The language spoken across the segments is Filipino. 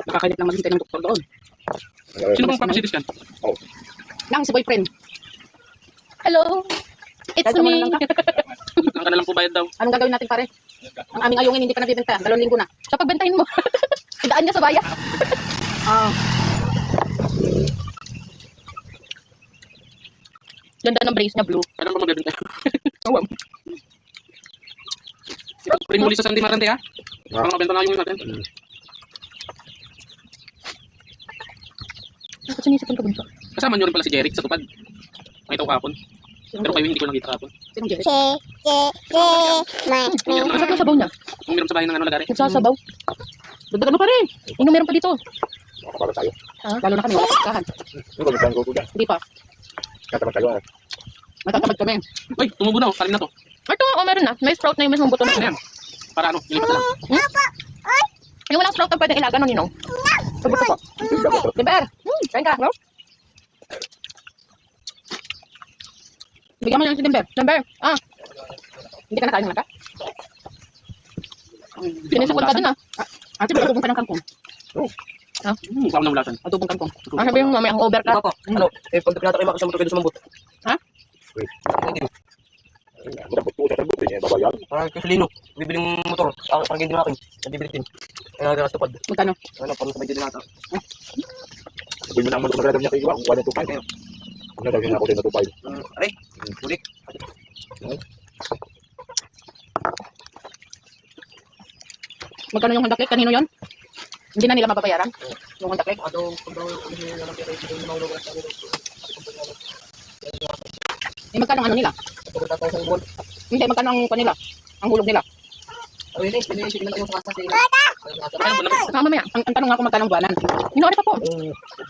Nakakainit lang maghintay ng doktor doon. Sino bang papasitis yan? Lang si boyfriend. Hello. It's me. Ang ka na lang po bayad daw. Anong gagawin natin pare? Ang aming ayungin hindi pa nabibenta. 2 linggo na. Sa pagbentahin mo. Idaan niya sa bayan. Ganda ng brace niya, blue. Kailan pa magbebenta? Pring muli sa Sandy Marante ha? Parang mabenta na yung natin. Bakit sinisipon ka bunso? Kasama nyo rin pala si Jeric sa tupad. Nakita ko kapon. Pero kayo hindi ko nakita kapon. Sinong Jerry? Umiram Masarap na. yung sabaw niya. Umiram sa bahay ng ano lagari. Nagsasabaw. Dagdagan mo pa rin. Yung meron pa dito. Makapala tayo. Lalo na kami, wala pagkahan. Ano ba ang gusto dyan? Hindi pa. Kataman tayo. Matatamad kami. Uy, tumubo na. Kalim na to. Ito, meron na. May sprout na yung mismong buto na. Ano yan? Para ano? Ilipat na lang. Yung walang sprout na pwedeng ilaga, no, Ninong? Sa buto po. Timber! Kain ka. No? Bigyan mo lang si Timber. Timber! Hindi ka nakain ng laka? Sinisipon ka din, Ate, adobong ka ng kangkong. Mukha ko na ulatan. Adobong kangkong. Sabihin mo, may ang over ka. Ano? Pag pinata kayo makasama kayo sa mambut. Dapat po sa sagot niya. Babayan. Parang kasulino. Bibiling motor. Parang hindi nakin. Nabibilitin. Kaya nagaras tupad. Magkano? Ano, parang sabay din nata. Sabi mo naman kung magradam niya kayo. Kung 1 2 5. Kung na daw niya ako din na 2 5. Aray, ulit. Magkano yung handaklik? Kanino yon? Hindi na nila mababayaran? Yung handaklik? Ato, pagbawa ko niya na pera ito yung mga lugar sa amin. Magkano ang ano nila? Pagkatapos sa buwan. Hindi, magkano ang kanila? Ang hulog nila? Ay, hindi, sige lang tayo sa kasa. Mamaya, ang tanong nga kung magkano ang buwanan. Hinori pa po.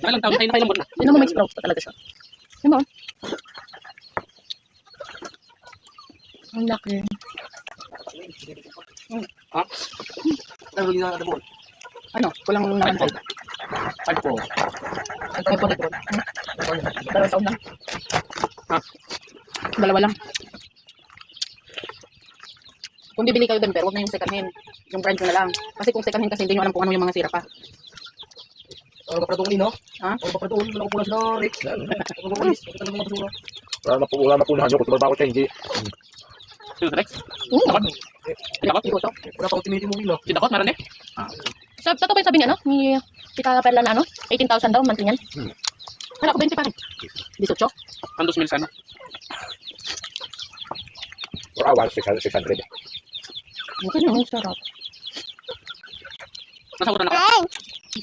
Ilang taon tayo na kailang buwan na. Yun mo may sprout pa talaga siya. Yun mo. Ang laki. Ano, hindi na buwan. Ano? Kulang naman tayo. Ano po? Ay po dito. Dalawa taon lang. Dalawa lang. Kung bibili kayo din, pero huwag na yung second hand. Yung brand nyo na lang. Kasi kung second hand kasi hindi nyo alam kung ano yung mga sira pa. Ano pa pratong no? Ha? Ano pa pratong? Ano ko pula sa Rex? Ano ko pulis? Ano ko basura? Wala mapunahan nyo. Kung trabaho siya, hindi. Sino Rex? Oo. Si Dakot? Igusto. Wala pa ultimate mo no? Si Dakot, meron eh. Totoo ba yung sabi niya, no? Ni Tita Perla na, 18,000 daw, monthly niyan. Hala ko 20 pa rin. 18? Ang 2,000 sana. For hours, 600. Okay na, ang sarap. Nasa uran na ka.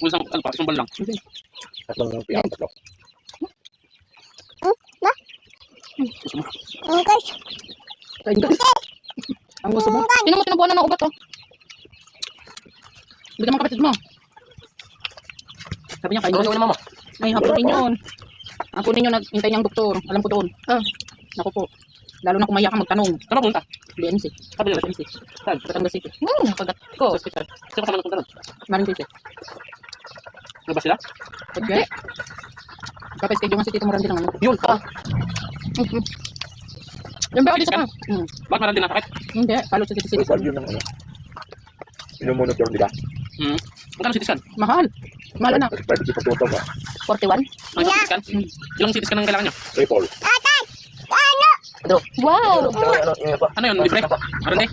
Kung isang, ano pa, isang bal lang. Tatlong piyang tatlo. Gusto mo? Kain ka. Ang gusto mo? Sino mo tinubuan ng ugat, Bigyan mo kapatid mo. Sabi niya, kain Ano ka. na mama? Ay, hapunin yun. Hapunin yun, naghintay niyang doktor. Alam ko doon. Naku po. Lalo na kung maya ka magtanong. Saan punta? BNC. Kabila. BNC. Saan? Batangas City. Nakagat ko. Sa hospital. Sino ka naman punta nun? Maring City. Ano ba sila? Okay. Kapag-schedule nga si Tito Morandi ng ano. Yun! Yung ba, dito ka? Bakit meron din nakakit? Hindi, follow sa City City. Pwede yun ng ano. Inumunod yun, di ba? Magkano CT scan? Mahal. Mahal na. Kasi pwede di pagtutok ba? 41. Ang CT scan? Ilang CT scan ang kailangan nyo? Triple. Ano? Wow! Ano, yung pa? Ano yun? Libre? Meron eh?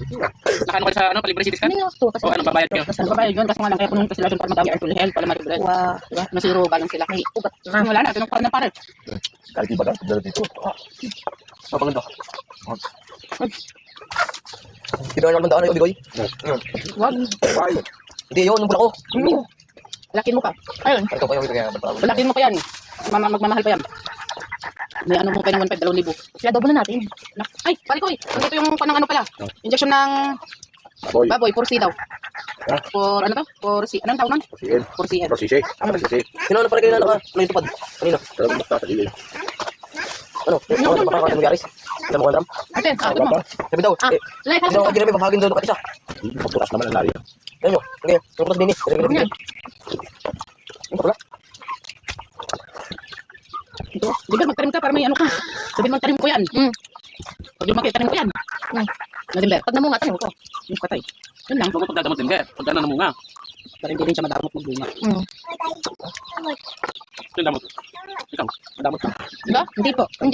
Nakaano kayo sa ano? Palibre CT scan? Hindi nga to. Kasi O ano? Babayad kayo? Kasi babayad yun. Kasi nga lang kaya punong sila doon para madami Arturo Health. Para mag-bread. Wow. Diba? Nasiro balance sila. May ugat. Wala na. Tinong na pare. Kahit iba lang, dala dito. Mapaganda. Kino naman daan yung bigoy? Wag. Ay, Hindi yun, nung pula ko. Lakin mo pa. Ayun. Ito pa yung kaya. Lakin mo pa yan. Magmamahal pa yan. May ano mo pa ng 1,500, 2,000. Kaya double na natin. Ay, pare ko Ito yung panang ano pala. Injection ng boy. baboy. 4C daw. For ano to? 4C. Anong tawag nun? CN. 4CN. Prosise. Prosise. Sino na pala kayo na ano yung tupad? Kanina? Talagang basta sa gilid. Ano? Ano ba kakakita mo garis? Ilan mo kandram? Ate, ito mo. Sabi daw, Like, hindi ako ginamit, papahagin daw ng isa. Pagputas naman ang lari. Yan nyo, okay, yung putas din eh. Yan. Yung pala. Ito. Di ba magtanim ka para may ano ka? Sabi magtanim ko yan. Pag lumaki, tanim ko yan. Nadimber. Pag namunga, tanim ko. Yung patay. Yun lang. Huwag mo pagdadamot din, Ger. Pagdana na munga. Para hindi rin siya madamot magbunga. Ito yung damot. Ikaw, madamot ka. Diba? Hindi po. Hindi